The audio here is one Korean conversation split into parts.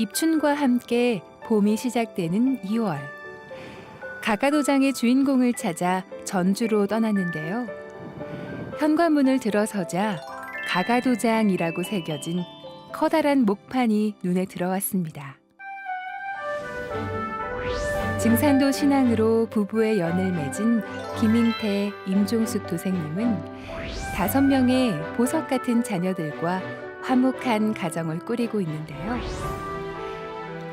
입춘과 함께 봄이 시작되는 2월. 가가도장의 주인공을 찾아 전주로 떠났는데요. 현관문을 들어서자 가가도장이라고 새겨진 커다란 목판이 눈에 들어왔습니다. 증산도 신앙으로 부부의 연을 맺은 김인태, 임종숙 도생님은 5명의 보석 같은 자녀들과 화목한 가정을 꾸리고 있는데요.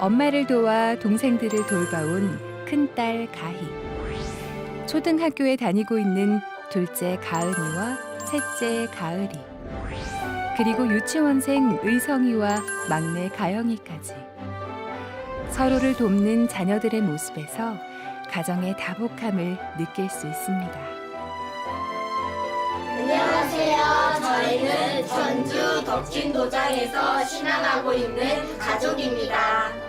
엄마를 도와 동생들을 돌봐온 큰딸 가희, 초등학교에 다니고 있는 둘째 가은이와 셋째 가을이, 그리고 유치원생 의성이와 막내 가영이까지 서로를 돕는 자녀들의 모습에서 가정의 다복함을 느낄 수 있습니다. 안녕하세요. 저희는 전주 덕진도장에서 신앙하고 있는 가족입니다.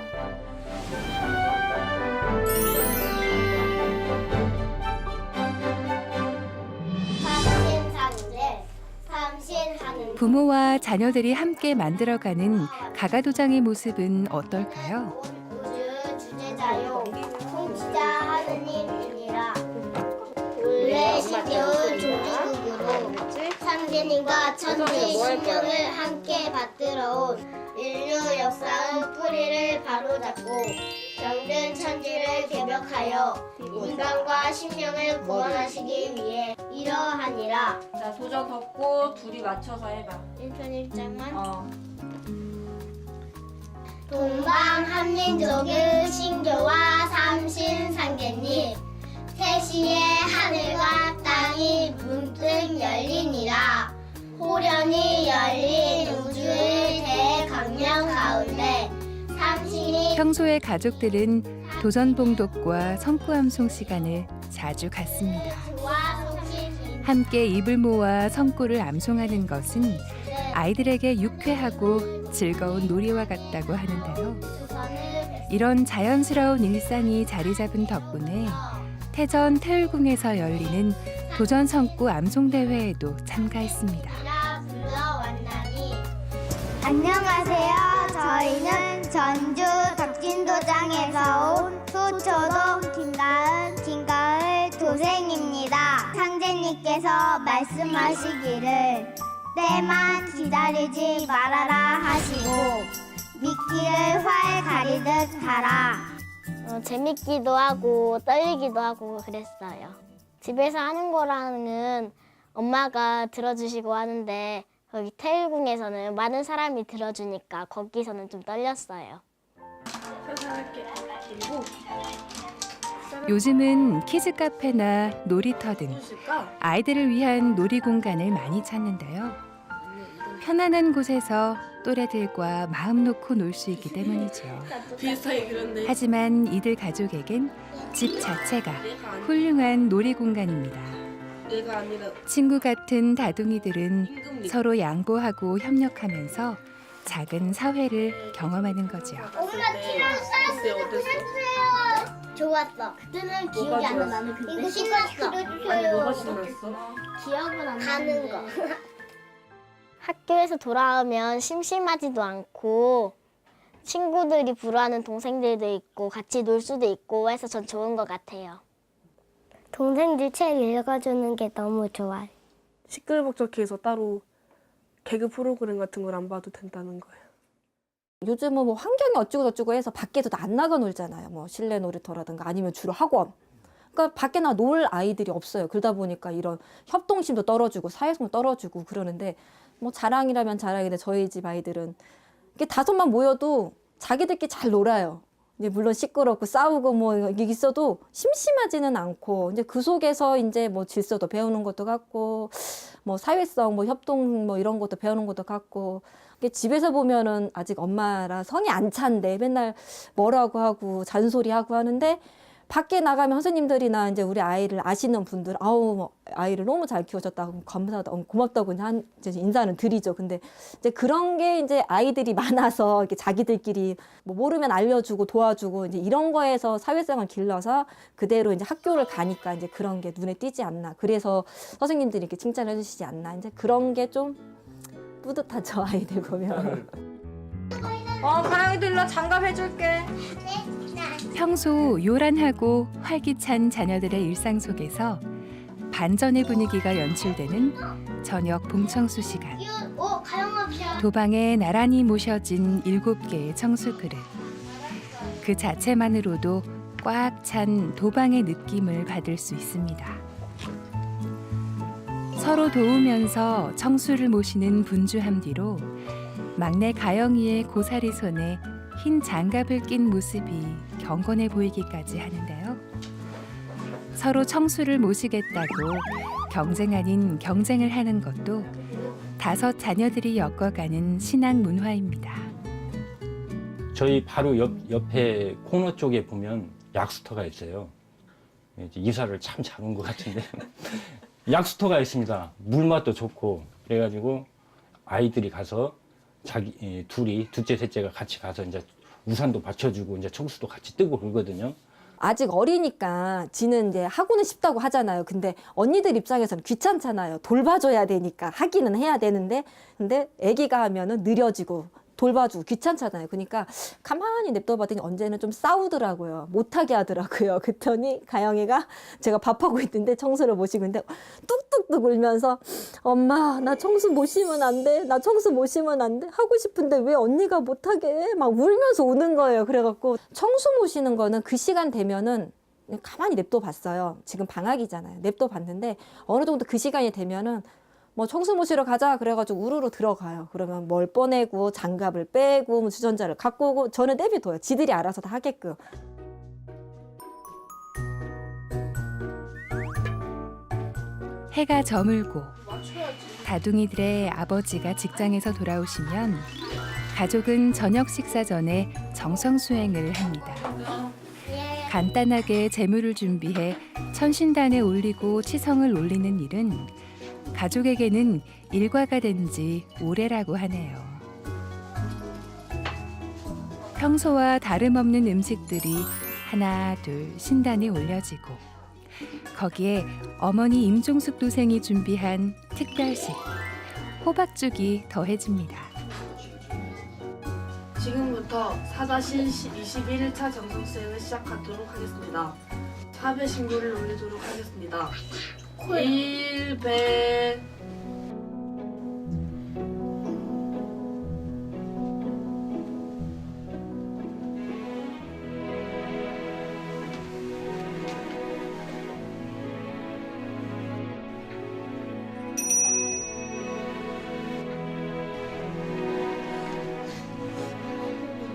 삼신하는 부모와 자녀들이 함께 만들어가는 가가도장의 모습은 어떨까요? 우주 주제자요 통치자 하느님이니라. 본래 신경은 종주국으로 상제님과 천지 신명을 함께 받들어온 인류 역사의 뿌리를 바로잡고 병든 천지를 개벽하여 인간과 신명을 구원하시기 위해 이러하니라. 자, 도적 덮고 둘이 맞춰서 해봐. 1편 1장만 동방한민족의 신교와 삼신상계님 태시에 하늘과 땅이 문득 열리니라. 호련히 열린 우주의 대강령 가운데 삼신이 평소에 가족들은 도전봉독과 성구암송 시간을 자주 갖습니다. 함께 입을 모아 성구를 암송하는 것은 아이들에게 유쾌하고 즐거운 놀이와 같다고 하는데요. 이런 자연스러운 일상이 자리 잡은 덕분에 태전 태울궁에서 열리는 도전성구 암송대회에도 참가했습니다. 안녕하세요. 저희는 전주 덕진도장에서 온 소초동 김가을 도생입니다. 상제님께서 말씀하시기를 때만 기다리지 말아라 하시고 미끼를 활 가리듯 하라. 재밌기도 하고 떨리기도 하고 그랬어요. 집에서 하는 거랑은 엄마가 들어주시고 하는데 거기 태일궁에서는 많은 사람이 들어주니까 거기서는 좀 떨렸어요. 요즘은 키즈 카페나 놀이터 등 아이들을 위한 놀이 공간을 많이 찾는데요. 편안한 곳에서 또래들과 마음 놓고 놀 수 있기 때문이죠. 하지만 이들 가족에겐 집 자체가 훌륭한 놀이 공간입니다. 친구 같은 다둥이들은 서로 양보하고 협력하면서 작은 사회를 경험하는 거죠. 엄마 티라노사우루스 그려주세요. 좋았어. 그때는 기억이 안 나. 나는 그때 이거 신났어. 그려주세요. 뭐가 신났어? 기억은 안 나는 거. 학교에서 돌아오면 심심하지도 않고 친구들이 부러워하는 동생들도 있고 같이 놀 수도 있고 해서 전 좋은 것 같아요. 동생들 책 읽어주는 게 너무 좋아요. 시끌벅적해서 따로 개그 프로그램 같은 걸 안 봐도 된다는 거예요. 요즘은 뭐 환경이 어쩌고 저쩌고 해서 밖에도 안 나가 놀잖아요. 뭐 실내 놀이터라든가 아니면 주로 학원. 그러니까 밖에 나 놀 아이들이 없어요. 그러다 보니까 이런 협동심도 떨어지고 사회성도 떨어지고 그러는데 뭐 자랑이라면 자랑인데 저희 집 아이들은 이게 5만 모여도 자기들끼리 잘 놀아요. 이제 물론 시끄럽고 싸우고 뭐 이게 있어도 심심하지는 않고 이제 그 속에서 이제 뭐 질서도 배우는 것도 같고 뭐 사회성 뭐 협동 뭐 이런 것도 배우는 것도 같고 이게 집에서 보면은 아직 엄마라 성이 안 찬데 맨날 뭐라고 하고 잔소리하고 하는데 밖에 나가면 선생님들이나 이제 우리 아이를 아시는 분들, 아우, 뭐 아이를 너무 잘 키워줬다고, 감사하다고, 고맙다고 이제 인사는 드리죠. 근데 이제 그런 게 이제 아이들이 많아서 이렇게 자기들끼리 뭐 모르면 알려주고 도와주고 이제 이런 거에서 사회성을 길러서 그대로 이제 학교를 가니까 이제 그런 게 눈에 띄지 않나. 그래서 선생님들이 이렇게 칭찬을 해주시지 않나. 이제 그런 게 좀 뿌듯하죠, 아이들 보면. 가영이들 일로 장갑 해줄게. 평소 요란하고 활기찬 자녀들의 일상 속에서 반전의 분위기가 연출되는 저녁 봉청수 시간. 가영아 도방에 나란히 모셔진 7개의 청수 그릇. 그 자체만으로도 꽉 찬 도방의 느낌을 받을 수 있습니다. 서로 도우면서 청수를 모시는 분주함 뒤로 막내 가영이의 고사리 손에 흰 장갑을 낀 모습이 경건해 보이기까지 하는데요. 서로 청수를 모시겠다고 경쟁 아닌 경쟁을 하는 것도 5 자녀들이 엮어가는 신앙 문화입니다. 저희 바로 옆에 코너 쪽에 보면 약수터가 있어요. 이제 이사를 참 잘한 것 같은데 약수터가 있습니다. 물맛도 좋고 그래가지고 아이들이 가서 둘이 둘째 셋째가 같이 가서 이제 우산도 받쳐주고 이제 청수도 같이 뜨고 그러거든요. 아직 어리니까 지는 이제 하고는 싶다고 하잖아요. 근데 언니들 입장에서는 귀찮잖아요. 돌봐줘야 되니까 하기는 해야 되는데 근데 아기가 하면은 느려지고 돌봐주고 귀찮잖아요. 그러니까 가만히 냅둬봤더니 언제는 좀 싸우더라고요. 못하게 하더라고요. 그랬더니 가영이가 제가 밥하고 있는데 청소를 모시고 있는데 뚝뚝뚝 울면서 엄마 나 청소 모시면 안 돼. 나 청소 모시면 안 돼. 하고 싶은데 왜 언니가 못하게 해? 막 울면서 우는 거예요. 그래갖고 청소 모시는 거는 그 시간 되면은 그냥 가만히 냅둬 봤어요. 지금 방학이잖아요. 냅둬 봤는데 어느 정도 그 시간이 되면은 뭐 청소 모시러 가자 그래가지고 우르르 들어가요. 그러면 뭘 꺼내고 장갑을 빼고 뭐 주전자를 갖고 오고 저는 내비둬요. 지들이 알아서 다 하게끔. 해가 저물고 다둥이들의 아버지가 직장에서 돌아오시면 가족은 저녁 식사 전에 정성수행을 합니다. 간단하게 제물을 준비해 천신단에 올리고 치성을 올리는 일은 가족에게는 일과가 된 지 오래라고 하네요. 평소와 다름없는 음식들이 하나 둘 신단에 올려지고 거기에 어머니 임종숙 도생이 준비한 특별식 호박죽이 더해집니다. 지금부터 4-21차 정성수행을 시작하도록 하겠습니다. 차배 신고를 올리도록 하겠습니다. 1배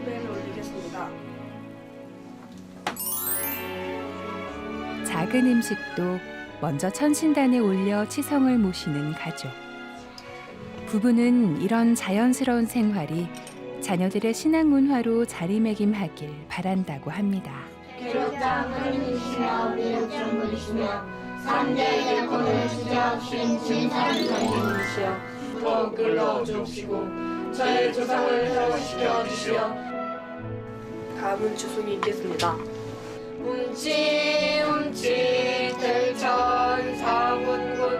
배를 올리겠습니다. 작은 음식도 먼저 천신단에 올려 치성을 모시는 가족. 부부는 이런 자연스러운 생활이 자녀들의 신앙 문화로 자리매김하길 바란다고 합니다. 기록장 하느님이시며 미륵장 분이시며 3대의 권을 주저하신 진사를 선생님이시여 더 끌어주시고 저의 조상을 회복시켜 주시어 다음은 주송이 있겠습니다. 움찔움찔 들천 사군군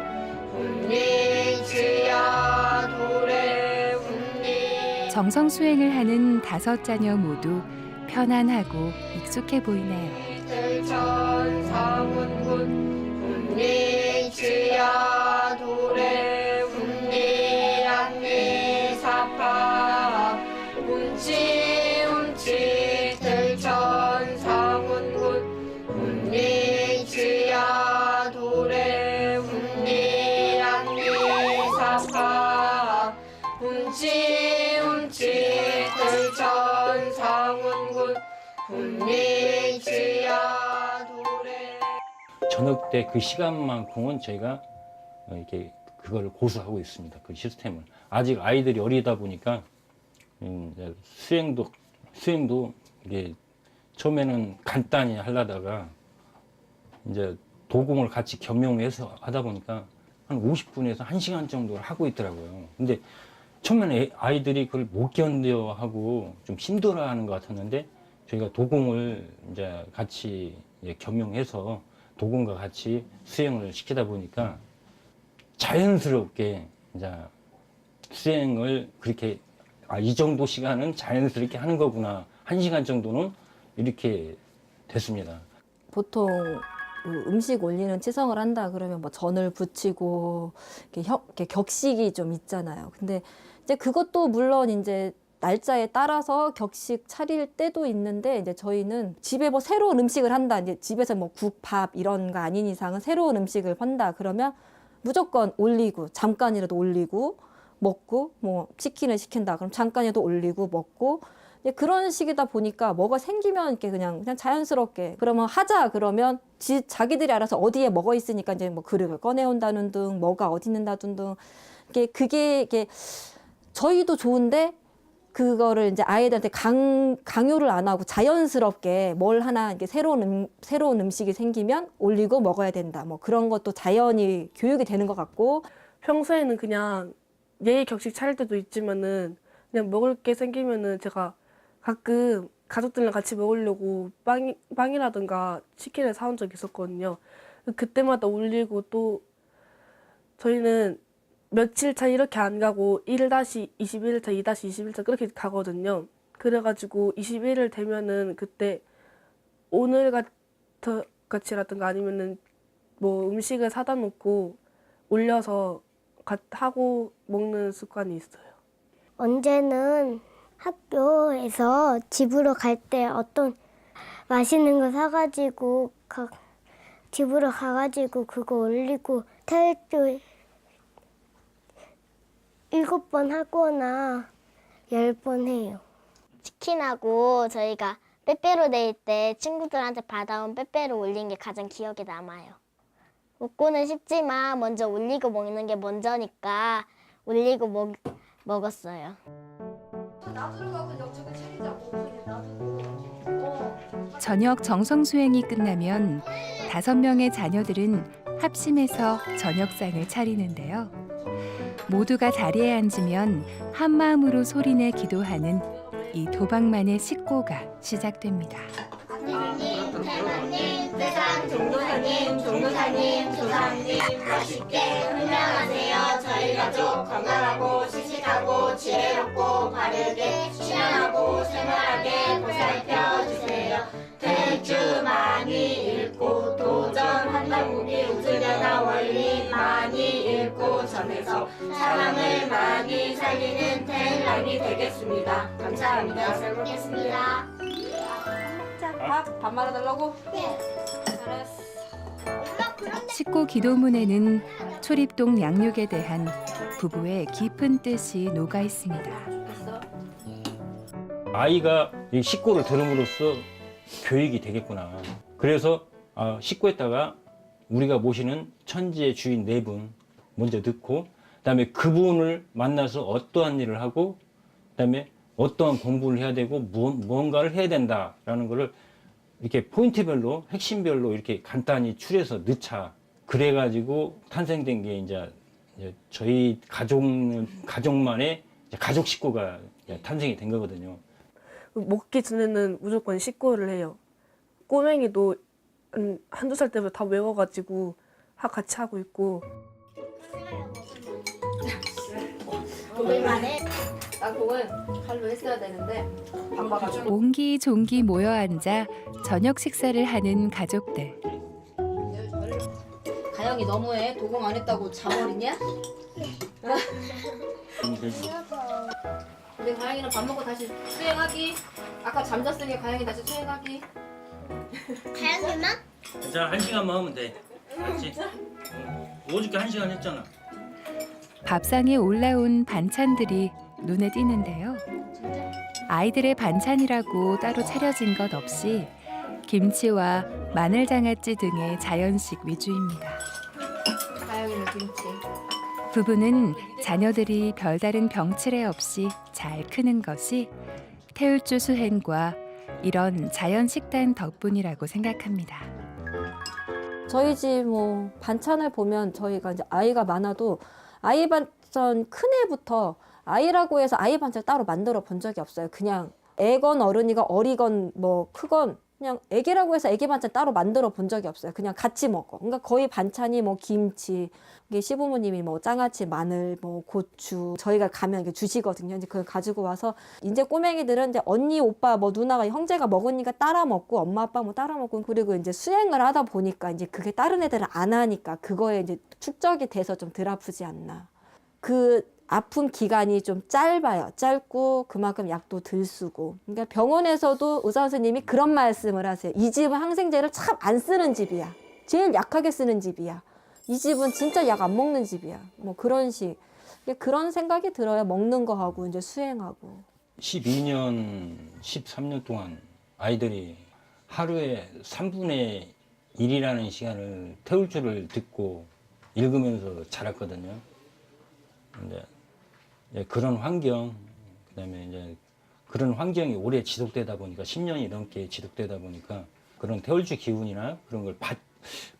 훈리지야 도래 훈리 정성수행을 하는 5 자녀 모두 편안하고 익숙해 보이네요. 들천 사군군 훈리지야 도래 훈리 안리 사파 움찔움찔 들천 사군군 훈리지야 도래 훈리 안리 사파 움찔움찔 들천 사군군 훈리지야 도래. 저녁 때 그 시간만큼은 저희가 이렇게 그걸 고수하고 있습니다. 그 시스템을. 아직 아이들이 어리다 보니까 이제 수행도 이게 처음에는 간단히 하려다가 이제 도공을 같이 겸용해서 하다 보니까 한 50분에서 1시간 정도를 하고 있더라고요. 근데 처음에는 아이들이 그걸 못 견뎌하고 좀 힘들어하는 것 같았는데 저희가 도공을 이제 같이 이제 겸용해서 도공과 같이 수행을 시키다 보니까 자연스럽게 이제 수행을 그렇게 이 정도 시간은 자연스럽게 하는 거구나. 1시간 정도는 이렇게 됐습니다. 보통 음식 올리는 치성을 한다 그러면 뭐 전을 부치고 이렇게 격식이 좀 있잖아요. 근데 이제 그것도 물론 이제 날짜에 따라서 격식 차릴 때도 있는데 이제 저희는 집에 뭐 새로운 음식을 한다. 이제 집에서 뭐 국, 밥 이런 거 아닌 이상은 새로운 음식을 한다. 그러면 무조건 올리고 잠깐이라도 올리고 먹고 뭐 치킨을 시킨다. 그럼 잠깐이라도 올리고 먹고 그런 식이다 보니까 뭐가 생기면 이렇게 그냥 자연스럽게 그러면 하자 그러면 자기들이 알아서 어디에 뭐가 있으니까 이제 뭐 그릇을 꺼내온다는 등 뭐가 어디 있는다는 등 그게 저희도 좋은데 그거를 이제 아이들한테 강요를 안 하고 자연스럽게 뭘 하나 이렇게 새로운 음식이 생기면 올리고 먹어야 된다. 뭐 그런 것도 자연히 교육이 되는 것 같고 평소에는 그냥 예의 격식 차릴 때도 있지만은 그냥 먹을 게 생기면은 제가 가끔 가족들이랑 같이 먹으려고 빵이라든가 치킨을 사온 적이 있었거든요. 그때마다 올리고 또 저희는 며칠 차 이렇게 안 가고 1-21일차, 2-21일차 그렇게 가거든요. 그래가지고 21일 되면은 그때 오늘 같이라든가 아니면은 뭐 음식을 사다 놓고 올려서 하고 먹는 습관이 있어요. 언제는 학교에서 집으로 갈 때 어떤 맛있는 거 사가지고 집으로 가가지고 그거 올리고 태울줄 7번 하거나 10번 해요. 치킨하고 저희가 빼빼로 데이 때 친구들한테 받아온 빼빼로 올린 게 가장 기억에 남아요. 먹고는 쉽지만 먼저 올리고 먹는 게 먼저니까 올리고 먹었어요. 저녁 정성 수행이 끝나면 5명의 자녀들은 합심해서 저녁상을 차리는데요. 모두가 자리에 앉으면 한마음으로 소리내 기도하는 이 도박만의 식고가 시작됩니다. 하나님, 세상 종도사님, 조상님, 맛있게 흠양하세요. 저희 가족 건강하고 씩씩하고 지혜롭고 바르게 신앙하고 생활하게 보살펴 주세요. 대주 많이 읽고 도전한다 무기 우주려나 원리 많이 읽고 전해서 사람을 많이 살리는 텔랑이 되겠습니다. 감사합니다. 잘 먹겠습니다. 밥 말아달라고? 식구 기도문에는 초립동 양육에 대한 부부의 깊은 뜻이 녹아 있습니다. 아이가 이 식구를 들음으로써 교육이 되겠구나. 그래서 식구에다가 우리가 모시는 천지의 주인 4분 먼저 넣고 그다음에 그분을 만나서 어떠한 일을 하고 그다음에 어떠한 공부를 해야 되고 무언가를 해야 된다라는 거를 이렇게 포인트별로 핵심별로 이렇게 간단히 추려서 넣자. 그래가지고 탄생된 게 이제 저희 가족만의 가족 식구가 탄생이 된 거거든요. 먹기 전에는 무조건 식구를 해요. 꼬맹이도 1-2살 때부터 다 외워가지고 같이 하고 있고. 땅콩은 칼로 했어야 되는데 바빠가지고. 옹기종기 모여 앉아 저녁 식사를 하는 가족들. 가영이 너무해. 도공 안 했다고 자버리냐? 근데 가영이는 밥 먹고 다시 수행하기. 아까 잠잤으니 가영이 다시 수행하기. 가영이만? 자, 1시간만 하면 돼. 알았지? 어저께 1시간 했잖아. 밥상에 올라온 반찬들이 눈에 띄는데요. 아이들의 반찬이라고 따로 차려진 것 없이 김치와 마늘장아찌 등의 자연식 위주입니다. 가영이는 김치. 부부는 자녀들이 별다른 병치레 없이 잘 크는 것이 태울주 수행과 이런 자연 식단 덕분이라고 생각합니다. 저희 집 뭐 반찬을 보면 저희가 이제 아이가 많아도 아이 반찬 큰 애부터 아이라고 해서 아이 반찬 따로 만들어 본 적이 없어요. 그냥 애건 어른이건 어리건 뭐 크건 그냥 애기라고 해서 애기 반찬 따로 만들어 본 적이 없어요. 그냥 같이 먹어. 그러니까 거의 반찬이 뭐 김치, 이게 시부모님이 뭐 장아찌, 마늘, 뭐 고추 저희가 가면 이렇게 주시거든요. 이제 그걸 가지고 와서 이제 꼬맹이들은 이제 언니, 오빠, 뭐 누나가 형제가 먹으니까 따라 먹고 엄마, 아빠 뭐 따라 먹고 그리고 이제 수행을 하다 보니까 이제 그게 다른 애들은 안 하니까 그거에 이제 축적이 돼서 좀 덜 아프지 않나. 그 아픔 기간이 좀 짧아요. 짧고 그만큼 약도 덜 쓰고. 그러니까 병원에서도 의사 선생님이 그런 말씀을 하세요. 이 집은 항생제를 참 안 쓰는 집이야. 제일 약하게 쓰는 집이야. 이 집은 진짜 약 안 먹는 집이야. 뭐 그런 식. 그런 생각이 들어요. 먹는 거 하고 이제 수행하고. 12년, 13년 동안 아이들이 하루에 3분의 1이라는 시간을 태울 줄을 듣고 읽으면서 자랐거든요. 이제 그런 환경, 그다음에 이제 그런 환경이 오래 지속되다 보니까 10년이 넘게 지속되다 보니까 그런 태울주 기운이나 그런 걸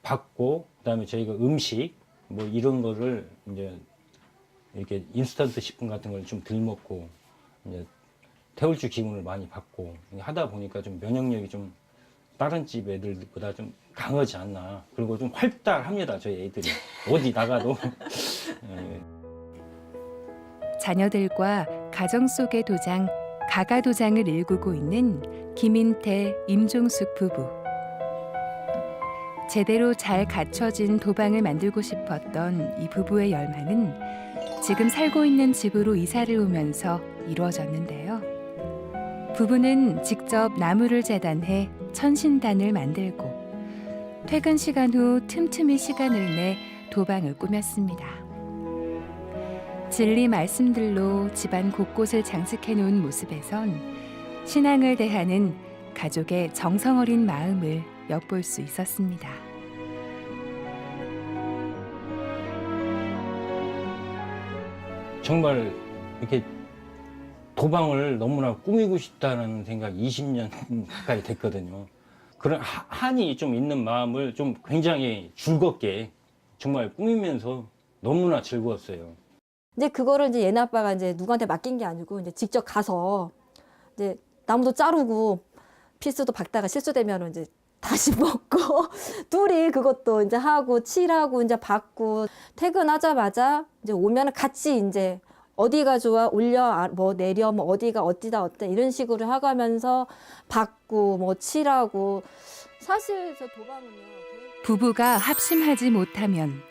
받고 그다음에 저희가 음식 뭐 이런 거를 이제 이렇게 인스턴트 식품 같은 걸 좀 덜 먹고 이제 태울주 기운을 많이 받고 하다 보니까 좀 면역력이 좀 다른 집 애들보다 좀 강하지 않나. 그리고 좀 활달합니다. 저희 애들이 어디 나가도. 예. 자녀들과 가정 속의 도장, 가가도장을 일구고 있는 김인태, 임종숙 부부. 제대로 잘 갖춰진 도방을 만들고 싶었던 이 부부의 열망은 지금 살고 있는 집으로 이사를 오면서 이루어졌는데요. 부부는 직접 나무를 재단해 천신단을 만들고 퇴근 시간 후 틈틈이 시간을 내 도방을 꾸몄습니다. 진리 말씀들로 집안 곳곳을 장식해 놓은 모습에선 신앙을 대하는 가족의 정성 어린 마음을 엿볼 수 있었습니다. 정말 이렇게 도방을 너무나 꾸미고 싶다는 생각이 20년 가까이 됐거든요. 그런 한이 좀 있는 마음을 좀 굉장히 즐겁게 정말 꾸미면서 너무나 즐거웠어요. 이제 그거를 이제 얘네 아빠가 이제 누구한테 맡긴 게 아니고 이제 직접 가서 이제 나무도 자르고 피스도 박다가 실수되면 이제 다시 먹고 둘이 그것도 이제 하고 칠하고 이제 받고 퇴근하자마자 이제 오면 같이 이제 어디가 좋아 올려 뭐 내려 뭐 어디가 어디다 어때 이런 식으로 해가면서 받고 뭐 칠하고 사실 저 도방은요. 부부가 합심하지 못하면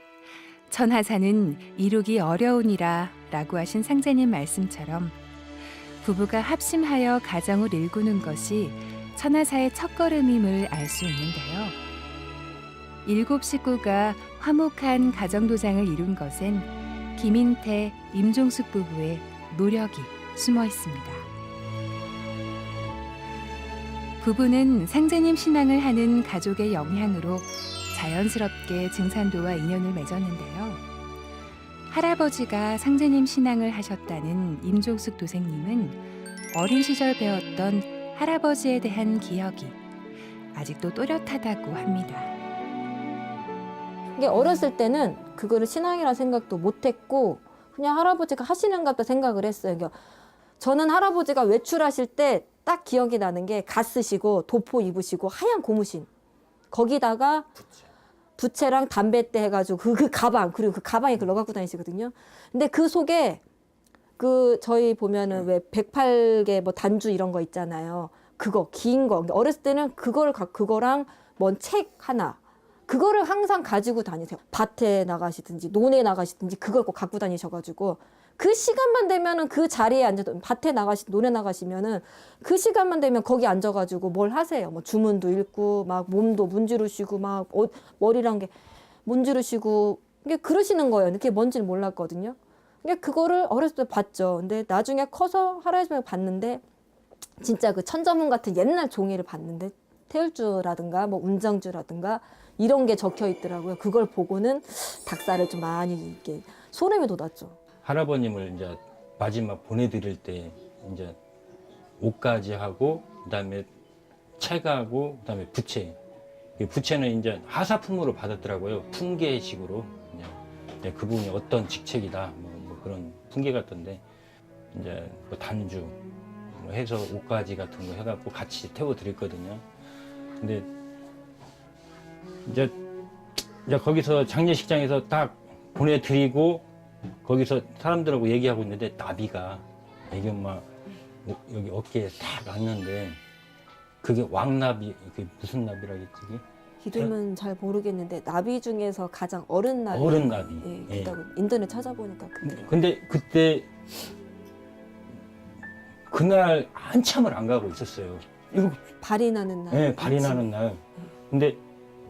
천하사는 이루기 어려우니라 라고 하신 상제님 말씀처럼 부부가 합심하여 가정을 일구는 것이 천하사의 첫걸음임을 알 수 있는데요. 7 식구가 화목한 가정도장을 이룬 것엔 김인태, 임종숙 부부의 노력이 숨어 있습니다. 부부는 상제님 신앙을 하는 가족의 영향으로 자연스럽게 증산도와 인연을 맺었는데요. 할아버지가 상제님 신앙을 하셨다는 임종숙 도생님은 어린 시절 배웠던 할아버지에 대한 기억이 아직도 또렷하다고 합니다. 이게 어렸을 때는 그거를 신앙이라 생각도 못했고 그냥 할아버지가 하시는가 보다 생각을 했어요. 그러니까 저는 할아버지가 외출하실 때 딱 기억이 나는 게 갓 쓰시고 도포 입으시고 하얀 고무신 거기다가 부채랑 담뱃대 해가지고 그 가방 그리고 그 가방에 그걸 넣어 갖고 다니시거든요. 근데 그 속에 그 저희 보면은 왜 108개 뭐 단주 이런 거 있잖아요. 그거 긴 거 어렸을 때는 그거랑 뭔 책 하나 그거를 항상 가지고 다니세요. 밭에 나가시든지 논에 나가시든지 그걸 꼭 갖고 다니셔가지고 그 시간만 되면은 그 자리에 앉아도 밭에 논에 나가시면은 그 시간만 되면 거기 앉아가지고 뭘 하세요. 뭐 주문도 읽고 막 몸도 문지르시고 막 머리랑 게 문지르시고 이게 그러시는 거예요. 그게 뭔지는 몰랐거든요. 근데 그거를 어렸을 때 봤죠. 근데 나중에 커서 할아버지가 봤는데 진짜 그 천자문 같은 옛날 종이를 봤는데 태울주라든가 뭐 운정주라든가 이런 게 적혀 있더라고요. 그걸 보고는 닭살을 좀 많이 이렇게 소름이 돋았죠. 할아버님을 이제 마지막 보내드릴 때 이제 옷까지 하고 그다음에 책하고 그다음에 부채. 이 부채는 이제 하사품으로 받았더라고요. 풍계식으로. 이제 그분이 어떤 직책이다 뭐 그런 풍계 같던데 이제 뭐 단주 뭐 해서 옷가지 같은 거 해갖고 같이 태워드렸거든요. 근데 이제 거기서 장례식장에서 딱 보내드리고 거기서 사람들하고 얘기하고 있는데 나비가 애기 엄마 여기 어깨에 딱 앉는데 그게 왕나비, 그게 무슨 나비라겠지? 이름은 잘 모르겠는데 나비 중에서 가장 어른 나비. 어른 나비. 예, 예. 그다고 인터넷 찾아보니까 그게. 근데 그때 그날 한참을 안 가고 있었어요. 이거 발이 나는 날. 네, 발이 나는 날. 근데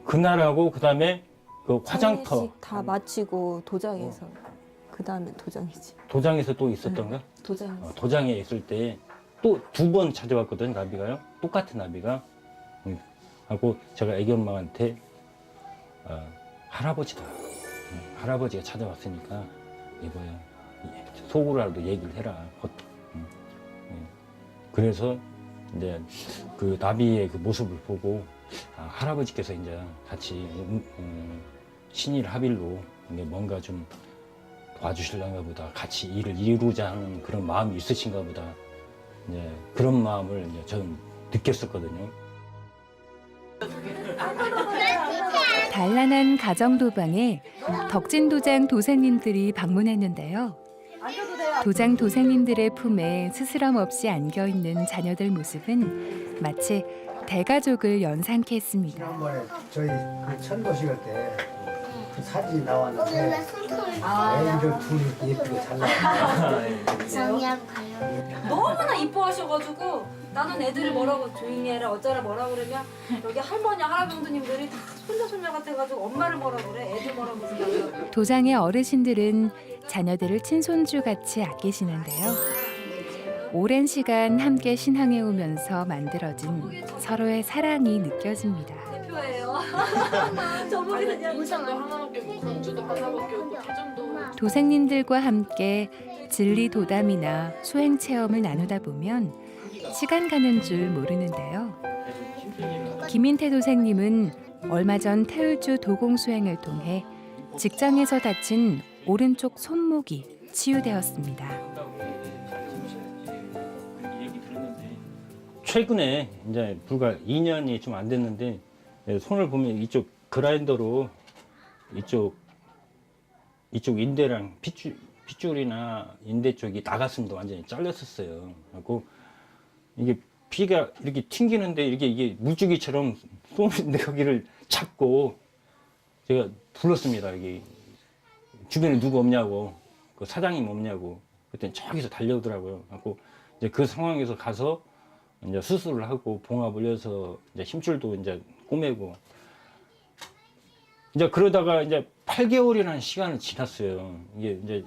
그날하고 그다음에 그 화장터 장례식 다 마치고 도장에서 그다음에 도장이지. 도장에서 또 있었던가? 도장에서. 도장에 있을 때 또 2번 찾아왔거든, 나비가요. 똑같은 나비가. 하고 제가 애기 엄마한테 할아버지다. 할아버지가 찾아왔으니까 이거야. 속으로라도 얘기를 해라. 그래서 이제 그 나비의 그 모습을 보고 할아버지께서 이제 같이 신일 합일로 이게 뭔가 좀 도와주실란가 보다. 같이 일을 이루자 하는 그런 마음이 있으신가 보다. 이제 그런 마음을 이제 저는 느꼈었거든요. 단란한 가정 도방에 덕진 도장 도생님들이 방문했는데요. 도장 도생님들의 품에 스스럼 없이 안겨 있는 자녀들 모습은 마치 대가족을 연상케 했습니다. 지난번에 저희 그 천도 식을 때 그 사진이 나왔는데 애기들 둘이 예쁘게 잘 나왔어요. 정리하고 가요. 너무나 이뻐하셔가지고 나는 애들이 뭐라고 조용히 해라 어쩌라 뭐라 그러면 여기 할머니 할아버지님들이 다 손자 같아가지고 엄마를 뭐라 그래 애들 뭐라고 그러더라고요. 도장의 어르신들은 자녀들을 친손주 같이 아끼시는데요. 오랜 시간 함께 신앙해 오면서 만들어진 서로의 사랑이 느껴집니다. 대표예요. 저분이 그냥 도생님들과 함께 진리 도담이나 수행 체험을 나누다 보면 시간 가는 줄 모르는데요. 김인태 도생님은 얼마 전 태울주 도공 수행을 통해 직장에서 다친 오른쪽 손목이 치유되었습니다. 최근에 이제 불과 2년이 좀 안 됐는데 손을 보면 이쪽 그라인더로 이쪽 인대랑 핏줄이나 인대 쪽이 나갔습니다. 완전히 잘렸었어요. 그리고 이게 피가 이렇게 튕기는데 이게 물줄기처럼 쏘는데 거기를 잡고 제가 불렀습니다. 이게 주변에 누구 없냐고, 그 사장님 없냐고. 그때 저기서 달려오더라고요. 그리고 이제 그 상황에서 가서 이제 수술을 하고 봉합 올려서 이제 힘줄도 이제 꼬매고 이제 그러다가 이제 8개월이라는 시간을 지났어요. 이게 이제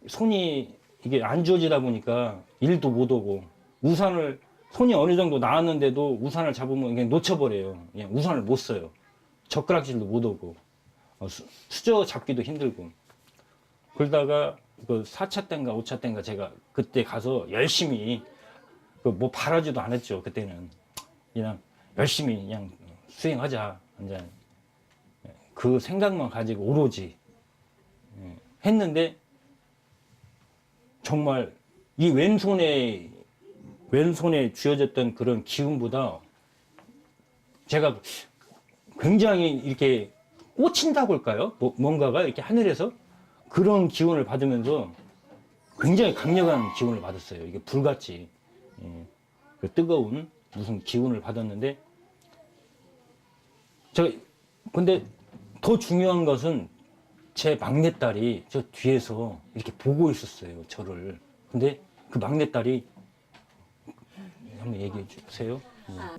손이 이게 안 좋아지다 보니까 일도 못 오고 손이 어느 정도 나았는데도 우산을 잡으면 그냥 놓쳐버려요. 그냥 우산을 못 써요. 젓가락질도 못 오고 수저 잡기도 힘들고 그러다가 그 4차 때인가 5차 때인가 제가 그때 가서 열심히 뭐 바라지도 않았죠. 그때는 그냥 열심히 그냥 수행하자 이제 그 생각만 가지고 오로지 했는데 정말 이 왼손에 쥐어졌던 그런 기운보다 제가 굉장히 이렇게 꽂힌다고 할까요? 뭔가가 이렇게 하늘에서 그런 기운을 받으면서 굉장히 강력한 기운을 받았어요. 이게 불같이 그 뜨거운 무슨 기운을 받았는데 근데 더 중요한 것은 제 막내딸이 저 뒤에서 이렇게 보고 있었어요, 저를. 근데 그 막내딸이 한번 얘기해 주세요.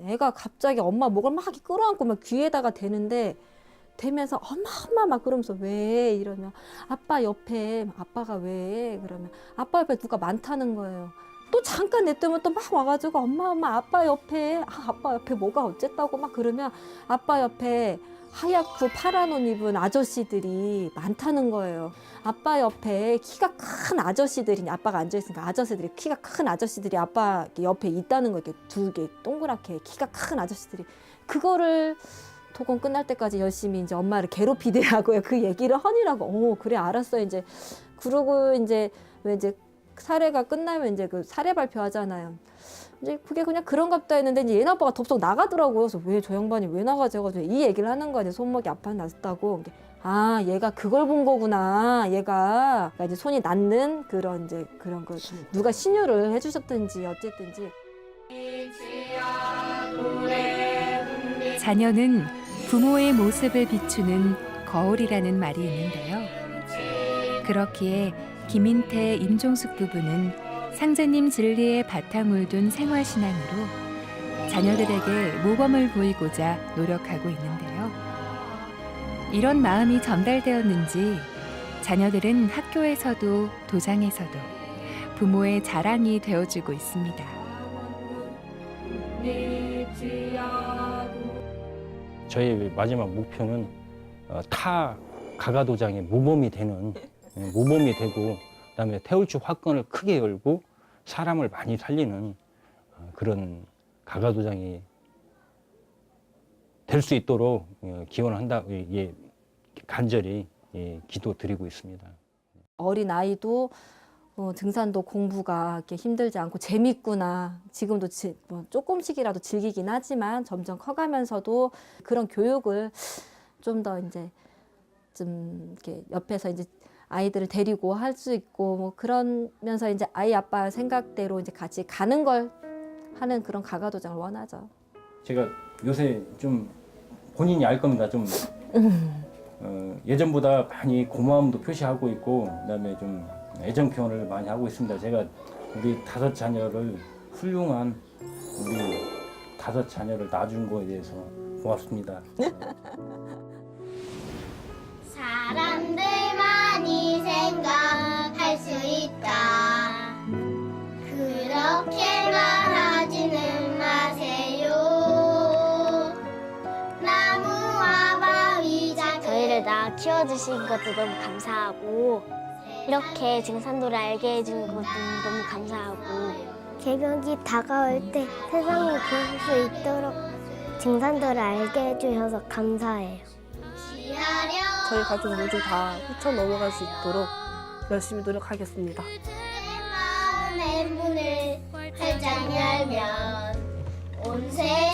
애가 갑자기 엄마 목을 막 끌어안고 막 귀에다가 대는데 대면서 엄마 막 그러면서 왜 이러면 아빠 옆에 아빠가 왜 그러면 아빠 옆에 누가 많다는 거예요. 또 잠깐 냈더면 또 막 와가지고 엄마 아빠 옆에 아빠 옆에 뭐가 어쨌다고 막 그러면 아빠 옆에 하얗고 파란 옷 입은 아저씨들이 많다는 거예요. 아빠 옆에 키가 큰 아저씨들이 아빠가 앉아있으니까 아저씨들이 키가 큰 아저씨들이 아빠 옆에 있다는 거 이렇게 두 개 동그랗게 키가 큰 아저씨들이 그거를 도공 끝날 때까지 열심히 이제 엄마를 괴롭히더라고요. 그 얘기를 하니라고 그래 알았어 이제 그러고 이제 왜 이제 사례가 끝나면 이제 그 사례 발표하잖아요. 이제 그게 그냥 그런갑다 했는데 이제 얘네 아빠가 덥석 나가더라고요. 그래서 왜 저 양반이 왜 나가지 해가지고 이 얘기를 하는 거지. 손목이 아파 났다고. 아, 얘가 그걸 본 거구나. 얘가 그러니까 이제 손이 낫는 그런 이제 그런 거 누가 신유를 해주셨든지 어쨌든지. 자녀는 부모의 모습을 비추는 거울이라는 말이 있는데요. 그렇기에 김인태, 임종숙 부부는 상제님 진리에 바탕을 둔 생활신앙으로 자녀들에게 모범을 보이고자 노력하고 있는데요. 이런 마음이 전달되었는지 자녀들은 학교에서도 도장에서도 부모의 자랑이 되어주고 있습니다. 저의 마지막 목표는 타 가가도장의 모범이 되는 모범이 되고 그다음에 태울주 화권을 크게 열고 사람을 많이 살리는 그런 가가도장이 될 수 있도록 기원한다. 예, 간절히 기도드리고 있습니다. 어린 아이도 등산도 공부가 이렇게 힘들지 않고 재밌구나. 지금도 뭐 조금씩이라도 즐기긴 하지만 점점 커가면서도 그런 교육을 좀 더 이제 좀 이렇게 옆에서 이제 아이들을 데리고 할 수 있고 뭐 그러면서 이제 아이 아빠 생각대로 이제 같이 가는 걸 하는 그런 가가도장을 원하죠. 제가 요새 좀 본인이 알 겁니다. 좀 예전보다 많이 고마움도 표시하고 있고 그다음에 좀 애정 표현을 많이 하고 있습니다. 제가 우리 5 자녀를 훌륭한 우리 5 자녀를 낳아준 거에 대해서 고맙습니다. 사람들만이 생각할 수 있다. 그렇게 말하지는 마세요. 나무와 바위 작은 저희를 낳아 키워주신 것도 너무 감사하고 이렇게 증산도를 알게 해준 것도 너무 감사하고 개벽이 다가올 때 세상을 볼 수 있도록 증산도를 알게 해주셔서 감사해요. 저희 가족 모두 다 휘쳐 넘어갈 수 있도록 열심히 노력하겠습니다. 마음의 문을 활짝 열면 온 세상